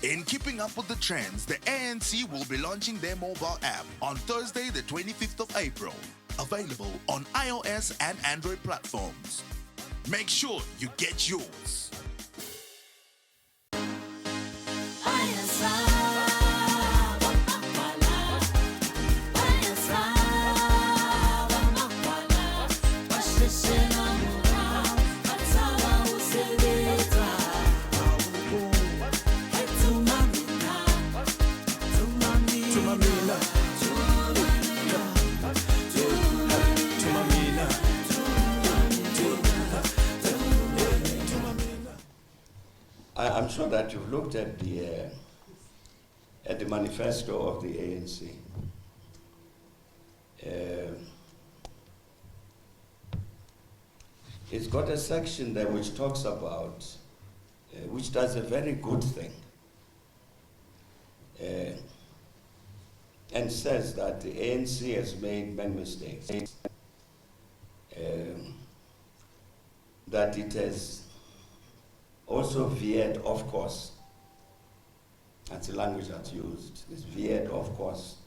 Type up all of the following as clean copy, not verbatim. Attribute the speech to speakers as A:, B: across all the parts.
A: In keeping up with the trends, the ANC will be launching their mobile app on Thursday, the 25th of April. Available on iOS and Android platforms. Make sure you get yours.
B: I'm sure that you've looked at the manifesto of the ANC. It's got a section there which talks about, which does a very good thing, and says that the ANC has made many mistakes, that it has also veered off course. That's the language that's used. It's veered off course.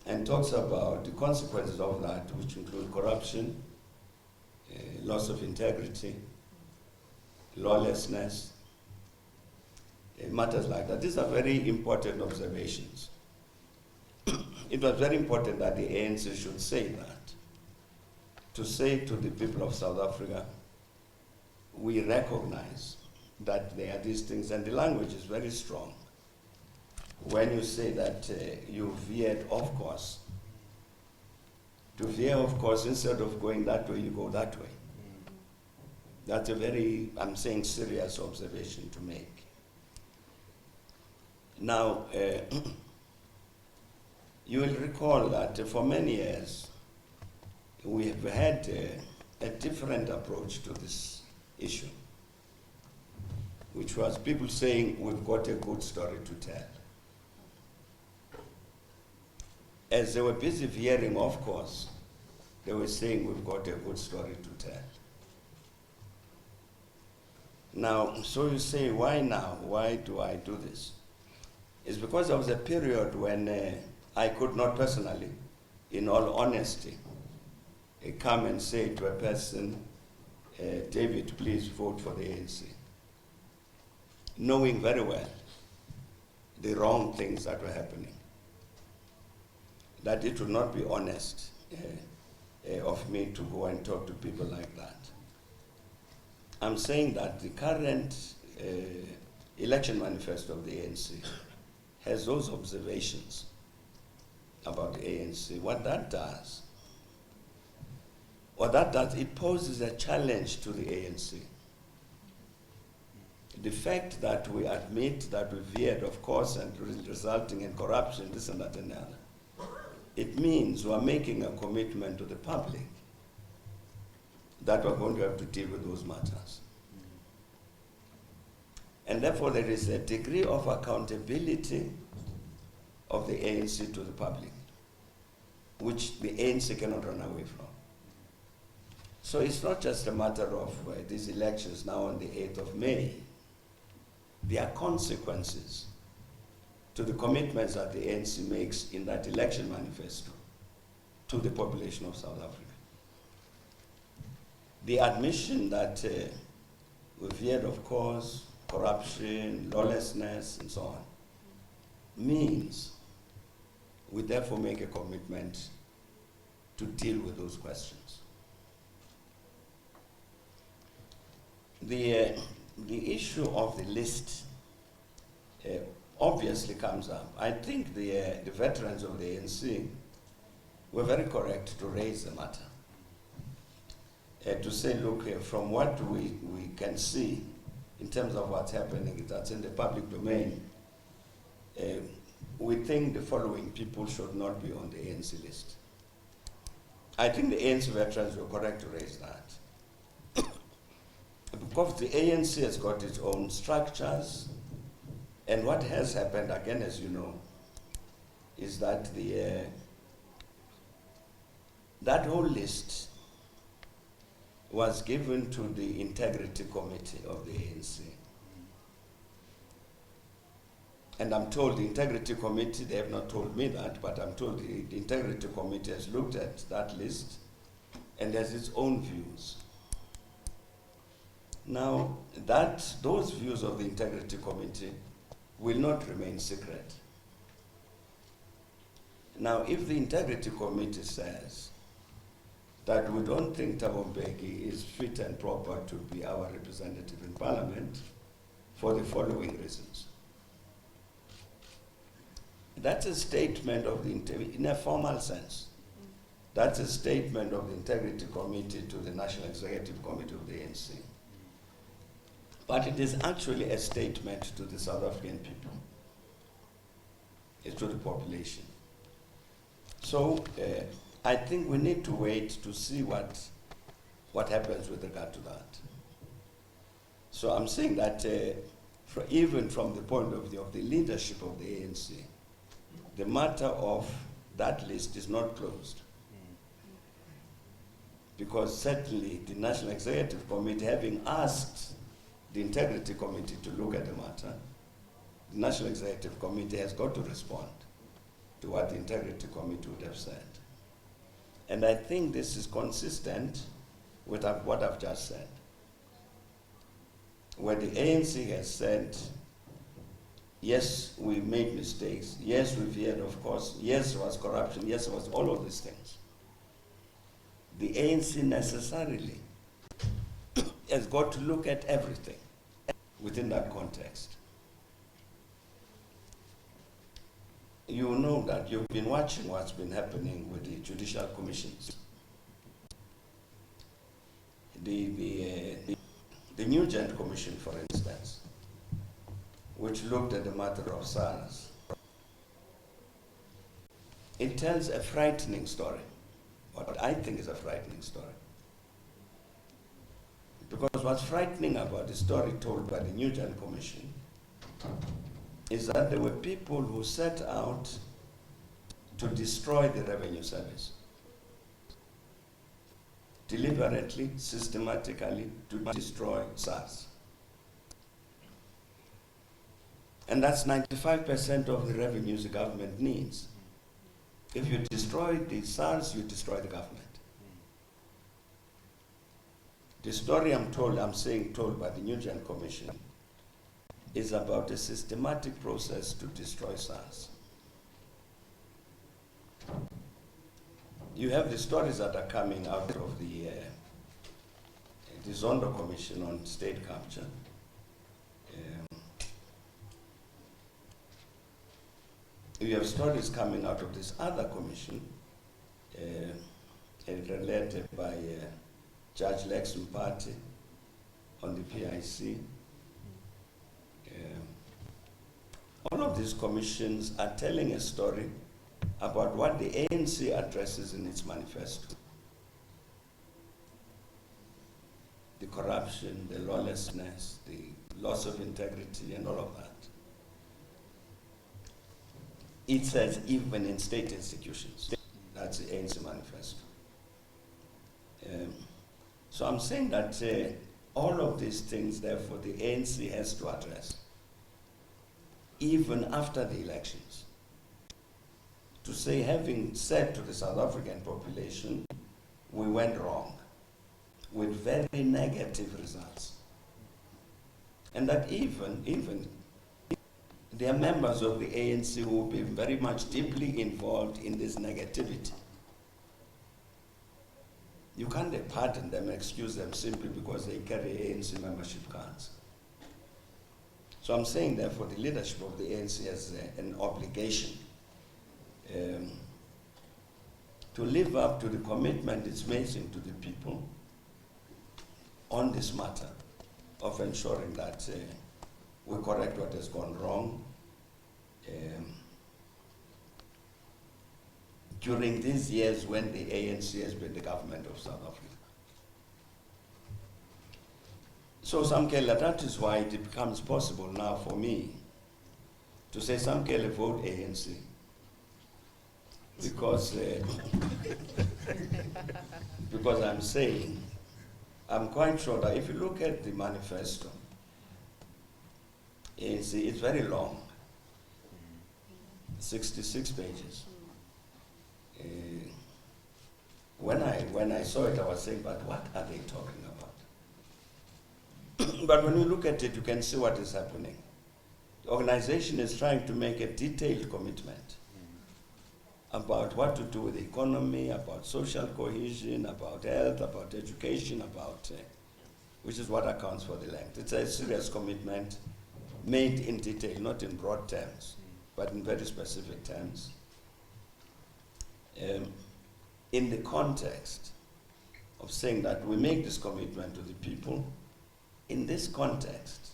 B: And talks about the consequences of that, which include corruption, loss of integrity, lawlessness, matters like that. These are very important observations. It was very important that the ANC should say that, to say to the people of South Africa, we recognize that there are these things, and the language is very strong. When you say that you veered off course, to veer off course, instead of going that way, you go that way. That's a very, I'm saying, serious observation to make. Now, you will recall that for many years, we have had a different approach to this issue, which was people saying, we've got a good story to tell. As they were busy veering off course, they were saying, we've got a good story to tell. Now, so you say, why now? Why do I do this? It's because there was a period when I could not personally, in all honesty, come and say to a person, David, please vote for the ANC, knowing very well the wrong things that were happening, that it would not be honest of me to go and talk to people like that. I'm saying that the current election manifesto of the ANC has those observations about the ANC. What that does, it poses a challenge to the ANC. The fact that we admit that we veered, of course, and resulting in corruption, this and that and the other, it means we are making a commitment to the public that we're going to have to deal with those matters. And therefore, there is a degree of accountability of the ANC to the public, which the ANC cannot run away from. So it's not just a matter of these elections now on the 8th of May. There are consequences to the commitments that the ANC makes in that election manifesto to the population of South Africa. The admission that we veered, of course, corruption, lawlessness, and so on, means we therefore make a commitment to deal with those questions. The issue of the list obviously comes up. I think the veterans of the ANC were very correct to raise the matter. To say, look, from what we can see in terms of what's happening, that's in the public domain, we think the following people should not be on the ANC list. I think the ANC veterans were correct to raise that. Because the ANC has got its own structures, and what has happened, again, as you know, is that that whole list was given to the Integrity Committee of the ANC. And I'm told the Integrity Committee, they have not told me that, but I'm told the Integrity Committee has looked at that list and has its own views. Now, those views of the Integrity Committee will not remain secret. Now, if the Integrity Committee says that we don't think Thabo Mbeki is fit and proper to be our representative in Parliament for the following reasons. That's a statement of the in a formal sense. That's a statement of the Integrity Committee to the National Executive Committee of the ANC. But it is actually a statement to the South African people. It's to the population. So I think we need to wait to see what happens with regard to that. So I'm saying that even from the point of view of the leadership of the ANC, the matter of that list is not closed. Because certainly the National Executive Committee, having asked the Integrity Committee to look at the matter, the National Executive Committee has got to respond to what the Integrity Committee would have said. And I think this is consistent with what I've just said. Where the ANC has said, yes, we made mistakes, yes, we've heard, of course, yes, there was corruption, yes, there was all of these things. The ANC necessarily has got to look at everything within that context. You know that you've been watching what's been happening with the judicial commissions. The Nugent Commission, for instance, which looked at the matter of SARS, it tells a frightening story, what I think is a frightening story. Because what's frightening about the story told by the Nugent Commission is that there were people who set out to destroy the revenue service. Deliberately, systematically, to destroy SARS. And that's 95% of the revenues the government needs. If you destroy the SARS, you destroy the government. The story I'm saying told by the Nugent Commission is about a systematic process to destroy SARS. You have the stories that are coming out of the Zondo Commission on State Capture. You have stories coming out of this other commission, related by Judge Lex Mpati on the PIC. All of these commissions are telling a story about what the ANC addresses in its manifesto. The corruption, the lawlessness, the loss of integrity, and all of that. It says even in state institutions. That's the ANC manifesto. So I'm saying that all of these things, therefore, the ANC has to address, even after the elections. To say, having said to the South African population, we went wrong, with very negative results. And that even there are members of the ANC who will be very much deeply involved in this negativity. You can't pardon them, excuse them simply because they carry ANC membership cards. So I'm saying, therefore, the leadership of the ANC has an obligation to live up to the commitment it's making to the people on this matter of ensuring that we correct what has gone wrong during these years when the ANC has been the government of South Africa. So Samkele, that is why it becomes possible now for me to say Samkele vote ANC. Because because I'm saying, I'm quite sure that if you look at the manifesto, it's very long. It's 66 pages. When I saw it, I was saying, but what are they talking about? But when you look at it, you can see what is happening. The organization is trying to make a detailed commitment about what to do with the economy, about social cohesion, about health, about education, about which is what accounts for the length. It's a serious commitment made in detail, not in broad terms, but in very specific terms. In the context of saying that we make this commitment to the people, in this context,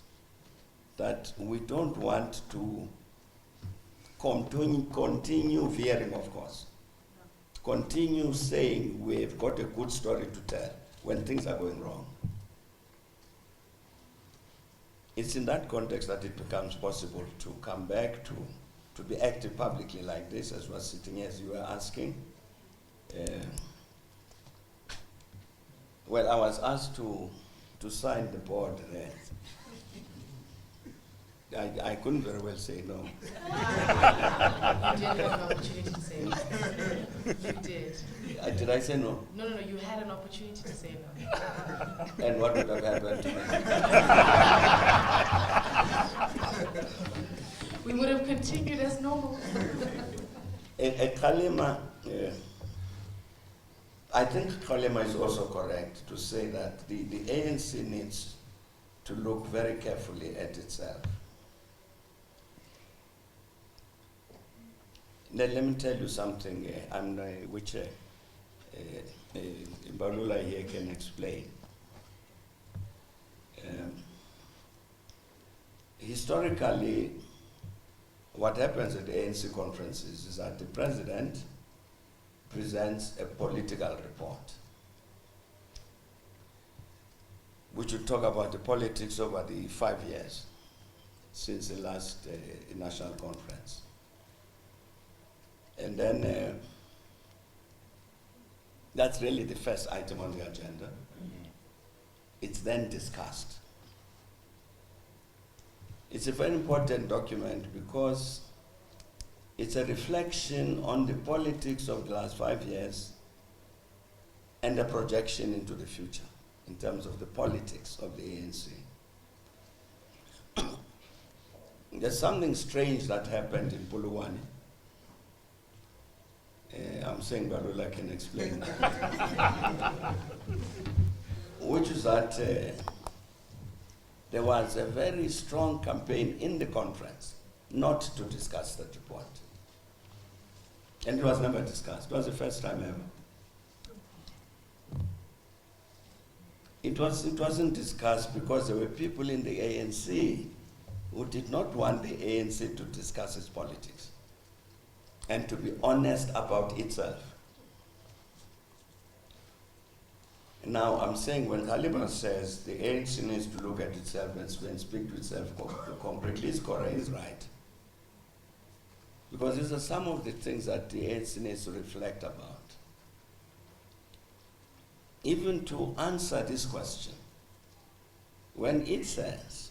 B: that we don't want to continue veering, of course. Continue saying we've got a good story to tell when things are going wrong. It's in that context that it becomes possible to come back to be active publicly like this, as was sitting here, as you were asking. Well, I was asked to sign the board there. I couldn't very well say no.
C: You did have an opportunity to say no. You did.
B: Did I say no?
C: No, you had an opportunity to say no.
B: And what would have happened to me?
C: We would have continued as normal.
B: At Kgalema, I think Kgalema is also correct to say that the ANC needs to look very carefully at itself. Now, let me tell you something which Balula here can explain. Historically, what happens at the ANC conferences is that the president presents a political report, which will talk about the politics over the 5 years since the last national conference. And then that's really the first item on the agenda. It's then discussed. It's a very important document because it's a reflection on the politics of the last 5 years and a projection into the future in terms of the politics of the ANC. There's something strange that happened in Polokwane. I'm saying Balula can explain that. Which is that there was a very strong campaign in the conference not to discuss that report. And it was never discussed. It was the first time ever. It wasn't discussed because there were people in the ANC who did not want the ANC to discuss its politics and to be honest about itself. Now, I'm saying when Kgalema says the ANC needs to look at itself and speak to itself concretely, is right. Because these are some of the things that the ANC needs to reflect about. Even to answer this question, when it says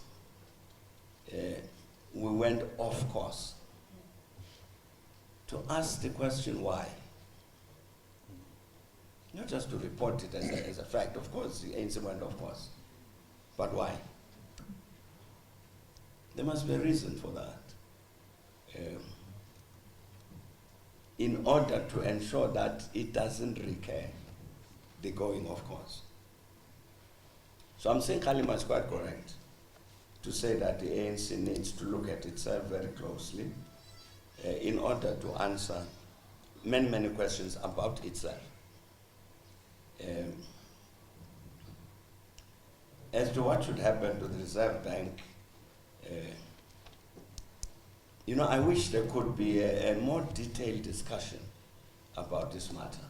B: we went off course, to ask the question why. Not just to report it as a fact, of course, the ANC went off course, but why? There must be a reason for that. In order to ensure that it doesn't recur the going off course. So I'm saying Kgalema is quite correct to say that the ANC needs to look at itself very closely in order to answer many, many questions about itself. As to what should happen to the Reserve Bank, I wish there could be a more detailed discussion about this matter.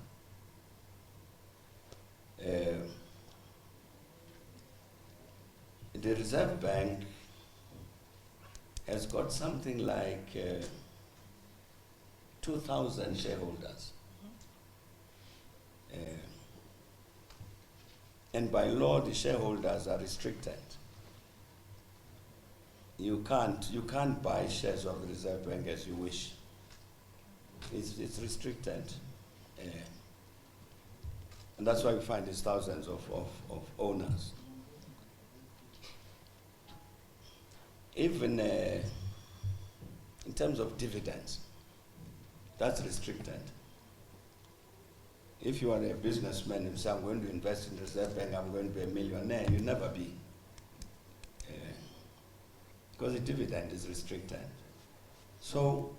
B: The Reserve Bank has got something like 2,000 shareholders. And by law, the shareholders are restricted. You can't buy shares of the Reserve Bank as you wish. it's restricted. And that's why we find these thousands of owners. Even in terms of dividends, that's restricted. If you are a businessman and say, I'm going to invest in the Reserve Bank, I'm going to be a millionaire, you'll never be. Because the dividend is restricted. So,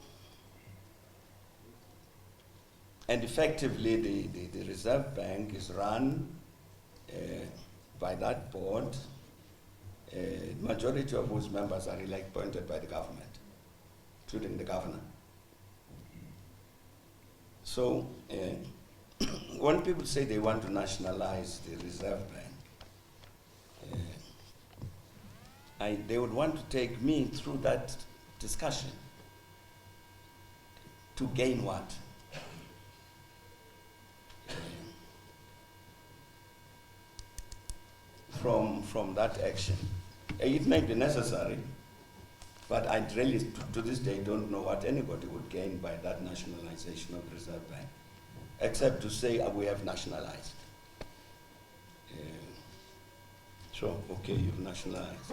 B: and effectively the Reserve Bank is run by that board, majority of whose members are appointed by the government, including the governor. So, when people say they want to nationalize the Reserve Bank, they would want to take me through that discussion. To gain what? From that action. It may be necessary, but I really, to this day, don't know what anybody would gain by that nationalization of the Reserve Bank, except to say we have nationalized. So, okay, you've nationalized.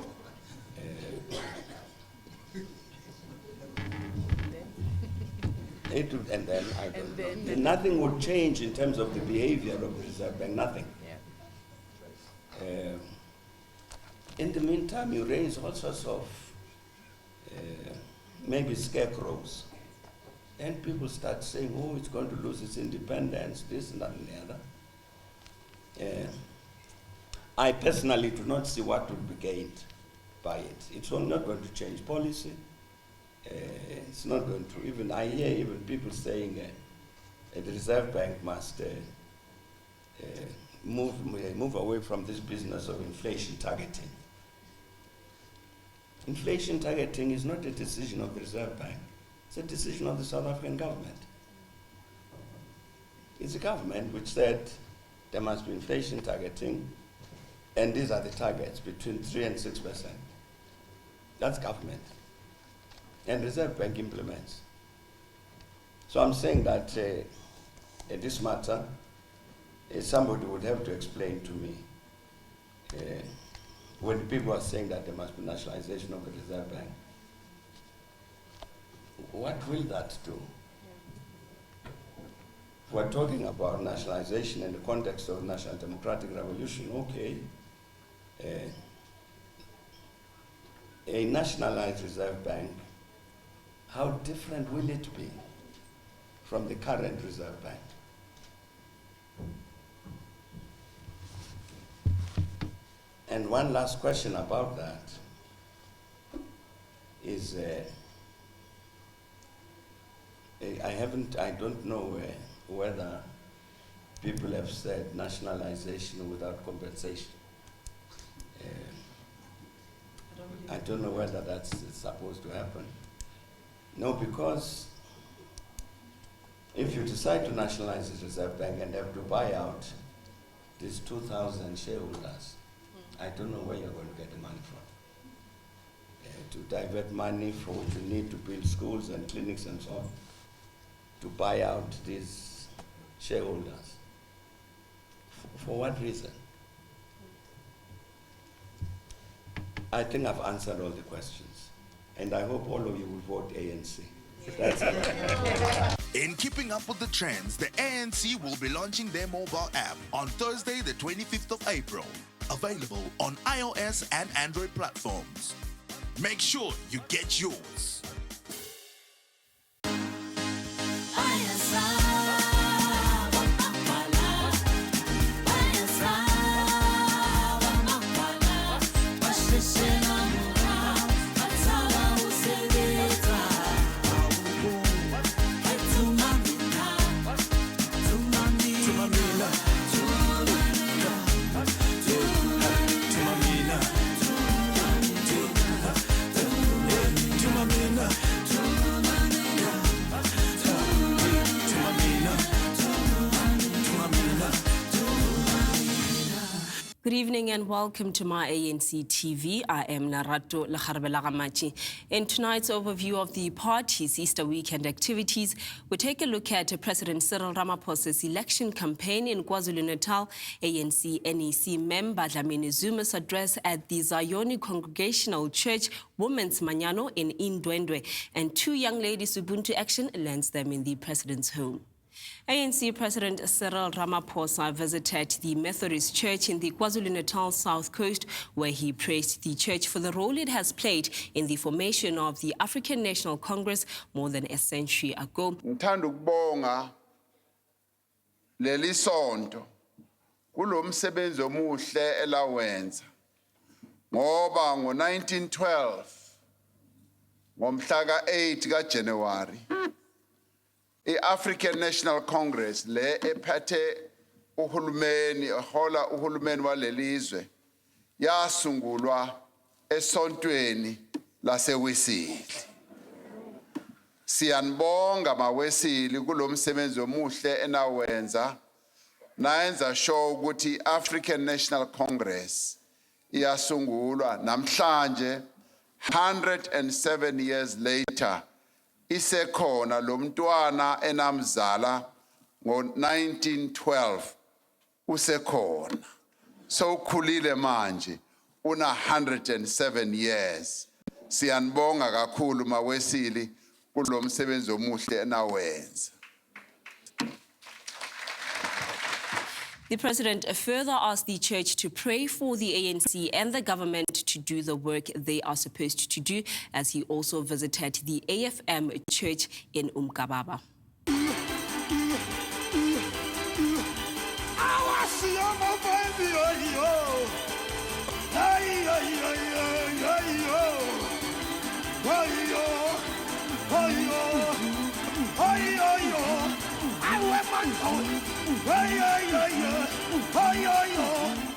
B: And then I don't know. Nothing would change in terms of the behavior of the Reserve Bank, nothing. Yeah. In the meantime, you raise all sorts of maybe scarecrows. And people start saying, oh, it's going to lose its independence, this and that and the other. I personally do not see what would be gained by it. It's not going to change policy. It's not going to, even I hear even people saying the Reserve Bank must move away from this business of inflation targeting. Inflation targeting is not a decision of the Reserve Bank. It's a decision of the South African government. It's the government which said there must be inflation targeting, and these are the targets, between 3 and 6%. That's government. And Reserve Bank implements. So I'm saying that this matter, somebody would have to explain to me when people are saying that there must be nationalization of the Reserve Bank. What will that do? We're talking about nationalization in the context of National Democratic Revolution, okay. A nationalized Reserve Bank, how different will it be from the current Reserve Bank? And one last question about that is, I don't know whether people have said nationalization without compensation. I don't know whether that's supposed to happen. No, because if you decide to nationalize the Reserve Bank and have to buy out these 2,000 shareholders, I don't know where you're going to get the money from. To divert money for what you need to build schools and clinics and so on, to buy out these shareholders. For what reason? I think I've answered all the questions, and I hope all of you will vote ANC. That's it.
A: In keeping up with the trends, the ANC will be launching their mobile app on Thursday, the 25th of April. Available on iOS and Android platforms. Make sure you get yours.
D: Tumamina. evening and welcome to MyANC TV. I am Narato Lekgarbelagamachi. In tonight's overview of the party's Easter weekend activities, we take a look at President Cyril Ramaphosa's election campaign in KwaZulu-Natal, ANC NEC member Dlamini Zuma's address at the Zion Congregational Church Women's Manyano in Indwendwe, and two young ladies Ubuntu Action lands them in the president's home. ANC President Cyril Ramaphosa visited the Methodist Church in the KwaZulu-Natal South Coast, where he praised the church for the role it has played in the formation of the African National Congress more than a century ago.
E: Ngithanda ukubonga leli sonto kulomsebenzi omuhle elawenza ngoba ngo1912 ngomhla ka8 kaJanuary i-African National Congress le ephethe uhulumeni ehola uhulumeni walelizwe yasungulwa esontweni laseWesili. Siyanibonga maWesili kulomsebenzi omuhle enawenza nayenza show ukuthi African National Congress iyasungulwa namhlanje 107 years later. Isekhona lo mntwana enamzala ngo1912 usekhona so ukhulile manje una 107 years. Siyanibonga kakhulu maWesili kulomsebenzi omuhle enawenza.
D: The president further asked the church to pray for the ANC and the government to do the work they are supposed to do, as he also visited the AFM church in Umkababa.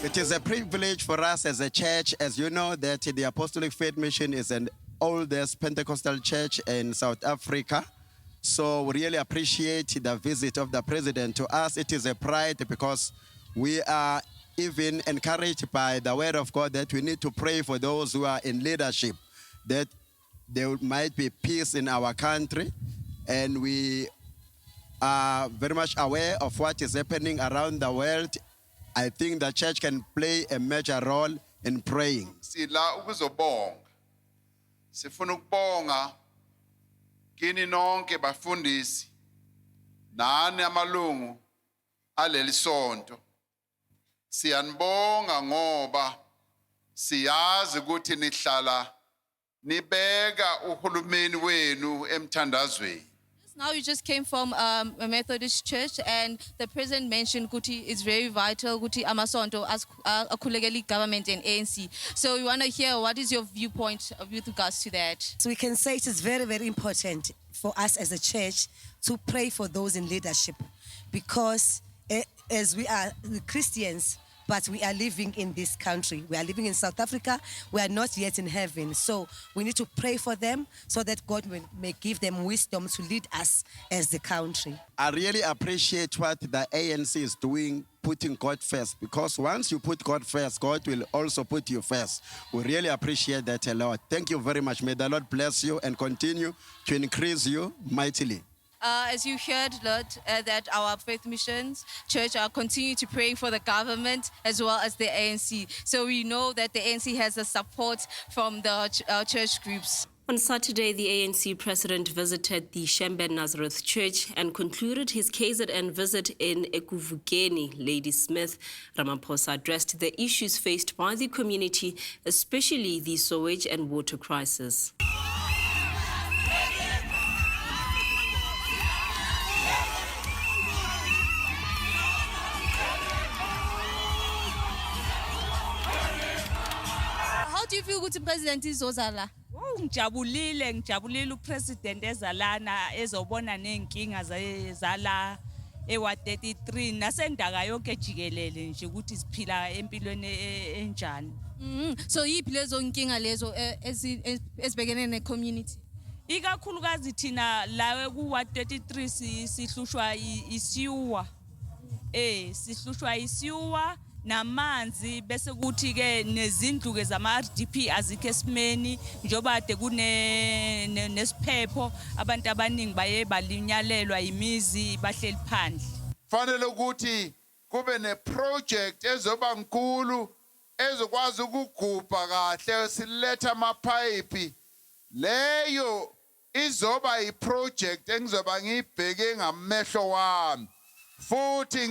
F: It is a privilege for us as a church, as you know, that the Apostolic Faith Mission is an oldest Pentecostal church in South Africa. So we really appreciate the visit of the president. To us, it is a pride because we are even encouraged by the word of God that we need to pray for those who are in leadership, that there might be peace in our country. And we are very much aware of what is happening around the world. I think the church can play a major role in praying.
E: Sila ukuzobonga. Sifuna ukubonga kini nonke bafundisi nani amalungu aleli sonto. Siyanibonga ngoba siyazi ukuthi nihlala nibeka uhulumeni wenu emthandazweni.
G: Now you just came from a Methodist church, and the president mentioned Kuti is very vital, Kuti Amasonto as a collegiate government and ANC. So we want to hear what is your viewpoint with regards to that.
H: So we can say it is very, very important for us as a church to pray for those in leadership, because as we are Christians, but we are living in this country. We are living in South Africa. We are not yet in heaven. So we need to pray for them so that God may give them wisdom to lead us as the country.
F: I really appreciate what the ANC is doing, putting God first, because once you put God first, God will also put you first. We really appreciate that a lot. Thank you very much. May the Lord bless you and continue to increase you mightily.
G: As you heard, Lord, that our Faith Missions Church are continuing to pray for the government as well as the ANC. So we know that the ANC has the support from the church groups.
D: On Saturday, the ANC president visited the Shemben Nazareth Church and concluded his KZN visit in Ekuvukeni. Lady Smith. Ramaphosa addressed the issues faced by the community, especially the sewage and water crisis.
G: How do you feel good President Izozala?
I: Ngijabulile upresident ezalana ezobona nenkinga zala ewa 33 nasendaka yonke jikelele nje ukuthi siphila empilweni enjani.
G: So yiphi lezo nkinga lezo ezibhekene necommunity?
I: Ikakhulukazi thina la ku 33 sihlushwa isiwa. Sihlushwa isiwa namanzi bese kuthi ke nezindlu ke zama RDP azikho esimeni njoba ade kune nesiphepho abantu abaningi baye balinyalelwa imizi bahleli phandle.
E: Fanele ukuthi kube ne project ezoba nkulu ezokwazi ukugubha kahle siletha amapipe leyo izoba iproject engizoba ngibheke ngamehlo wami futhi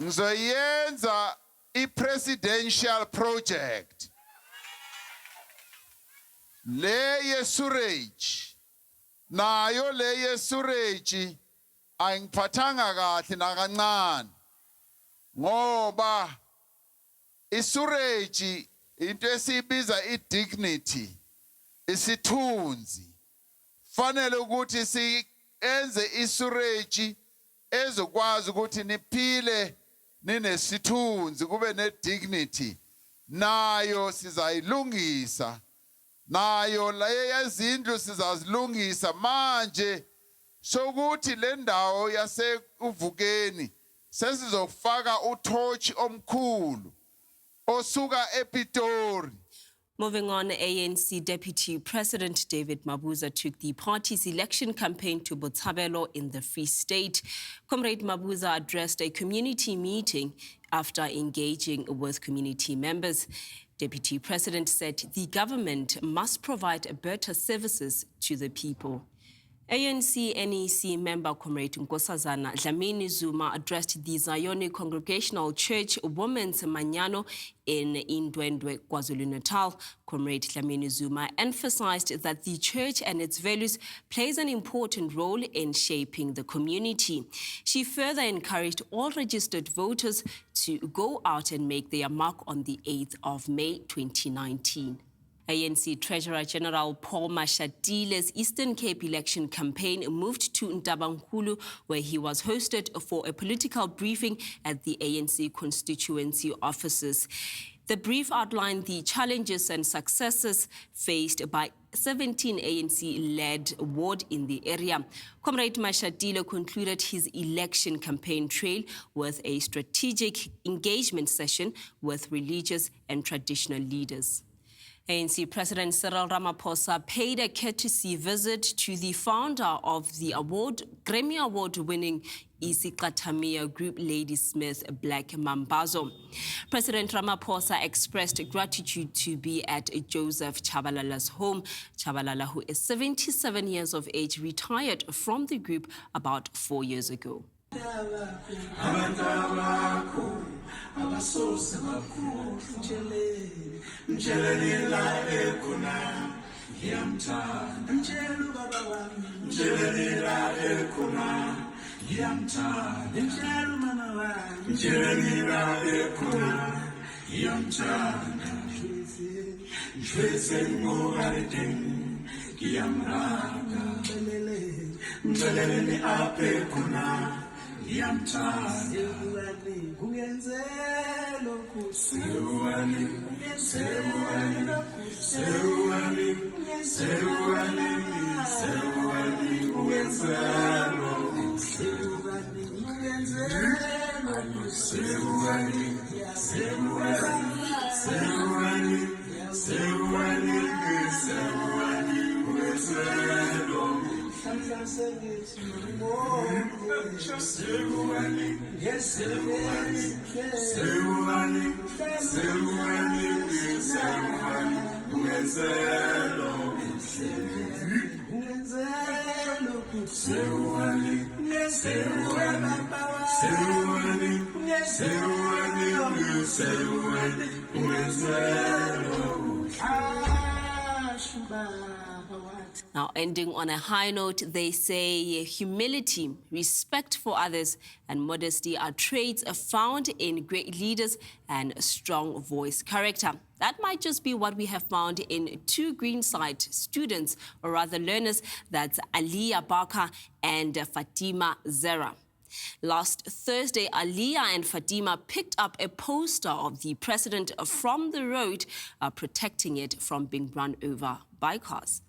E: ngizoyenza i-presidential project le yesurage nayo le yesurage ayingiphathanga kahle nakancane ngoba isurage into esibiza idignity isithunzi fanele ukuthi sienze isurage ezokwazi ukuthi niphile ninesithunzi kube nedignity nayo sizayilungisa nayo leyo izindlu sizazilungisa manje sokuthi le ndawo yase uvukeni sesizofaka utorch omkhulu osuka ePitori.
D: Moving on, ANC Deputy President David Mabuza took the party's election campaign to Botshabelo in the Free State. Comrade Mabuza addressed a community meeting after engaging with community members. Deputy President said the government must provide better services to the people. ANC NEC member Comrade Nkosazana Dlamini Zuma addressed the Zion Congregational Church Women's Manyano in Indwendwe, KwaZulu-Natal. Comrade Dlamini Zuma emphasized that the church and its values plays an important role in shaping the community. She further encouraged all registered voters to go out and make their mark on the 8th of May 2019. ANC Treasurer General Paul Mashadile's Eastern Cape election campaign moved to Ntabankulu, where he was hosted for a political briefing at the ANC constituency offices. The brief outlined the challenges and successes faced by 17 ANC-led wards in the area. Comrade Mashadile concluded his election campaign trail with a strategic engagement session with religious and traditional leaders. ANC President Cyril Ramaphosa paid a courtesy visit to the founder of the Grammy Award-winning isiqathamiya group Ladysmith Black Mambazo. President Ramaphosa expressed gratitude to be at Joseph Chabalala's home. Chabalala, who is 77 years of age, retired from the group about 4 years ago. Now, ending on a high note, they say humility, respect for others, and modesty are traits found in great leaders and strong voice character. That might just be what we have found in two Greenside students, or rather learners, that's Aliyah Barker and Fatima Zera. Last Thursday, Aliyah and Fatima picked up a poster of the president from the road, protecting it from being run over by cars.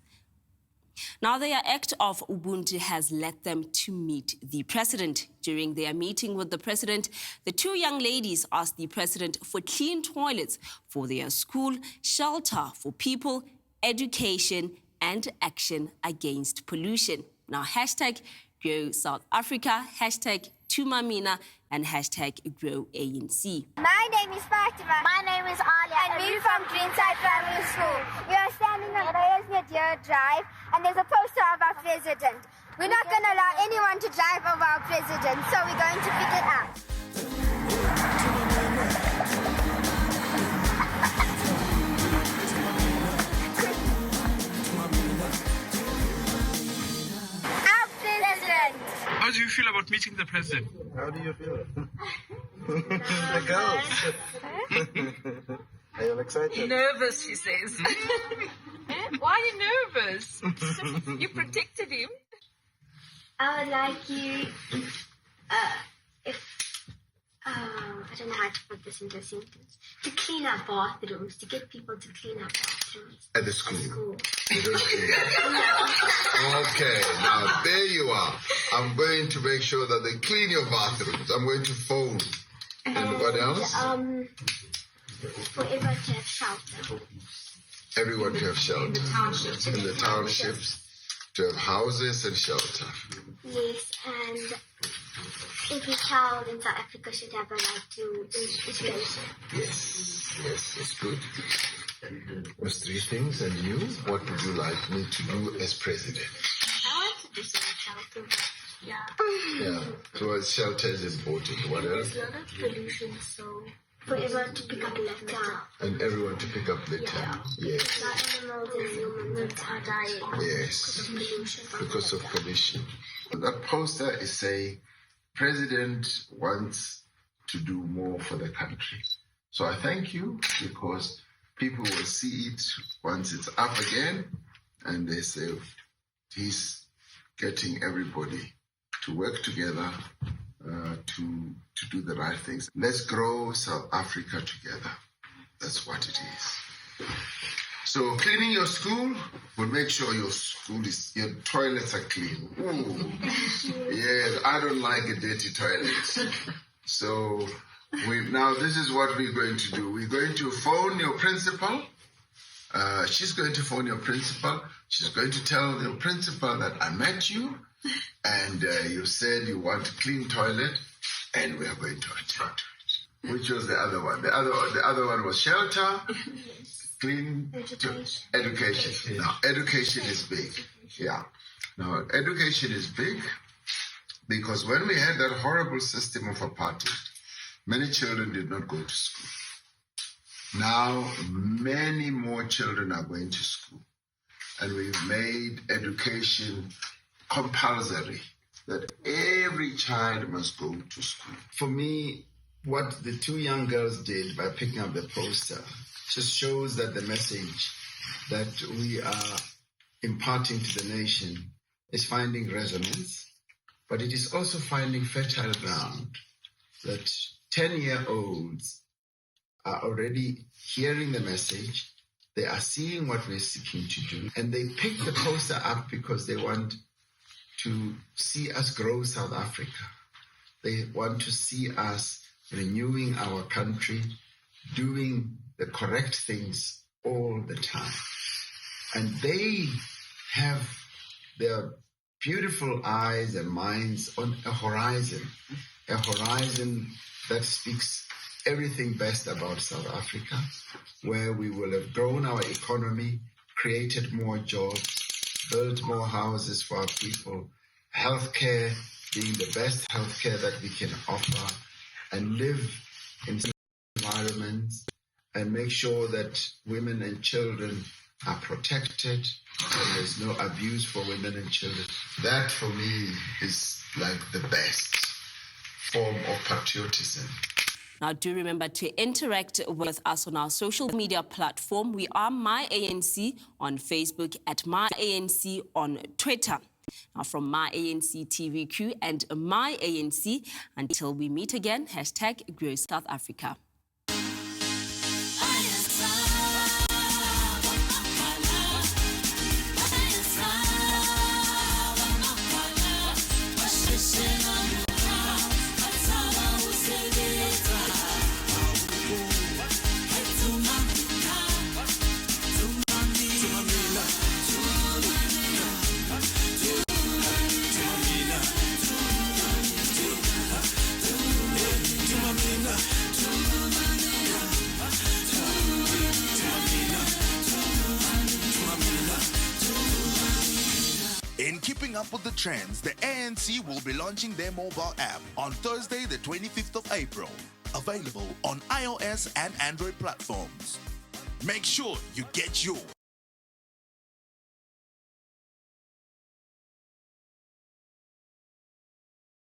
D: Now, their act of Ubuntu has led them to meet the president. During their meeting with the president, the two young ladies asked the president for clean toilets for their school, shelter for people, education, and action against pollution. Now, hashtag Grow South Africa, hashtag Tumamina, and hashtag Grow ANC.
J: My name is Fatima. My name is Alia. And we're from Greenside Primary School. We are standing on Bayersmere Deer Drive, and there's a poster of our president. We're not going to allow anyone to drive over our president, so we're going to pick it up. Our president.
K: How do you feel about meeting the president?
L: How do you feel? The girls. Are you excited?
M: Nervous, she says. Why are you nervous? You protected him.
J: I would like you, I don't know how to put this into a sentence, to clean our bathrooms, to get people to clean our bathrooms.
N: At the school. Okay, now there you are. I'm going to make sure that they clean your bathrooms. I'm going to phone. And what else?
J: For everyone to have shelter.
N: Everyone to have shelter.
J: In the townships.
N: In the townships. To have houses and shelter.
J: Yes, and every child in South Africa should have a right to education.
N: Yes, it's good. Those three things, and you? What would you like me to do as president?
J: I want to do some shelter. Yeah.
N: Yeah, so shelter is important. What else?
J: There's a lot of pollution, so for everyone to pick up litter.
N: And everyone to pick up litter.
J: Yeah.
N: Yes.
J: The animals and humans are dying.
N: Yes. Because of pollution. That poster is saying, President wants to do more for the country. So I thank you, because people will see it once it's up again, and they say he's getting everybody to work together to do the right things. Let's grow South Africa together. That's what it is. So cleaning your school will make sure your toilets are clean. Ooh. Yeah, I don't like a dirty toilet. So now this is what we're going to do. We're going to phone your principal. She's going to phone your principal. She's going to tell the principal that I met you, and you said you want a clean toilet, and we are going to attend to it. Which was the other one? The other one was shelter, clean education. Now, education is big. Yeah. Now, education is big because when we had that horrible system of apartheid, many children did not go to school. Now, many more children are going to school. And we've made education compulsory, that every child must go to school.
F: For me, what the two young girls did by picking up the poster just shows that the message that we are imparting to the nation is finding resonance, but it is also finding fertile ground, that 10-year-olds are already hearing the message, they are seeing what we're seeking to do, and they pick the poster up because they want to see us grow South Africa. They want to see us renewing our country, doing the correct things all the time. And they have their beautiful eyes and minds on a horizon that speaks everything best about South Africa, where we will have grown our economy, created more jobs, built more houses for our people, healthcare being the best healthcare that we can offer, and live in environments and make sure that women and children are protected and there's no abuse for women and children.
N: That for me is like the best form of patriotism.
D: Now, do remember to interact with us on our social media platform. We are MyANC on Facebook, at MyANC on Twitter. Now, from MyANC TV crew and MyANC, until we meet again, hashtag Grow South Africa.
A: In keeping up with the trends, the ANC will be launching their mobile app on Thursday, the 25th of April. Available on iOS and Android platforms. Make sure you get yours.